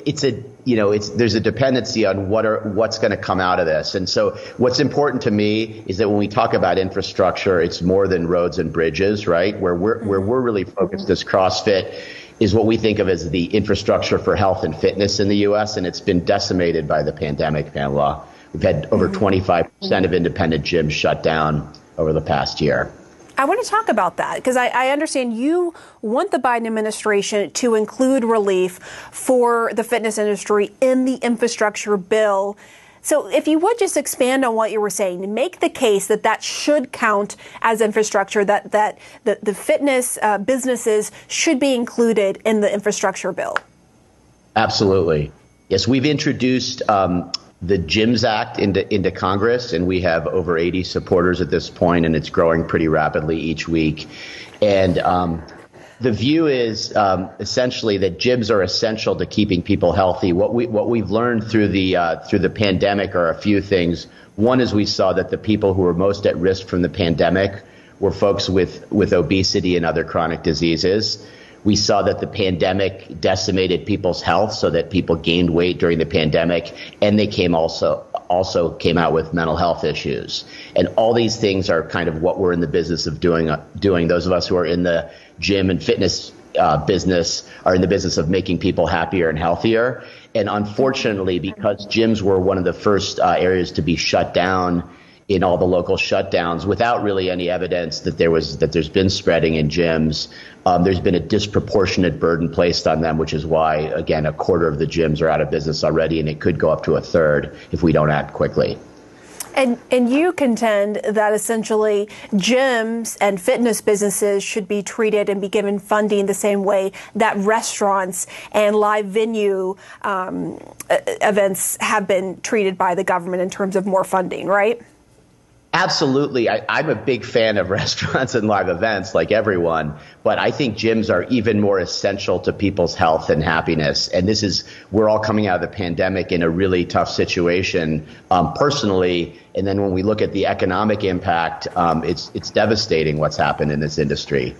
there's a dependency on what's going to come out of this. And so what's important to me is that when we talk about infrastructure, it's more than roads and bridges, right? Where we're really focused as CrossFit is what we think of as the infrastructure for health and fitness in the U.S. And it's been decimated by the pandemic, Pamela. We've had over 25% of independent gyms shut down over the past year. I want to talk about that because I understand you want the Biden administration to include relief for the fitness industry in the infrastructure bill. So if you would just expand on what you were saying, make the case that should count as infrastructure, that the fitness businesses should be included in the infrastructure bill. Absolutely. Yes, we've introduced the GYMS Act into Congress, and we have over 80 supporters at this point, and it's growing pretty rapidly each week. And the view is essentially that gyms are essential to keeping people healthy. What we've learned through the pandemic are a few things. One is we saw that the people who were most at risk from the pandemic were folks with obesity and other chronic diseases. We saw that the pandemic decimated people's health so that people gained weight during the pandemic, and they also came out with mental health issues. And all these things are kind of what we're in the business of doing. Those of us who are in the gym and fitness business are in the business of making people happier and healthier. And unfortunately, because gyms were one of the first areas to be shut down in all the local shutdowns without really any evidence that there's been spreading in gyms, there's been a disproportionate burden placed on them, which is why, again, a quarter of the gyms are out of business already, and it could go up to a third if we don't act quickly. And you contend that essentially gyms and fitness businesses should be treated and be given funding the same way that restaurants and live venue events have been treated by the government in terms of more funding, right? Absolutely. I'm a big fan of restaurants and live events like everyone, but I think gyms are even more essential to people's health and happiness. And we're all coming out of the pandemic in a really tough situation personally. And then when we look at the economic impact, it's devastating what's happened in this industry.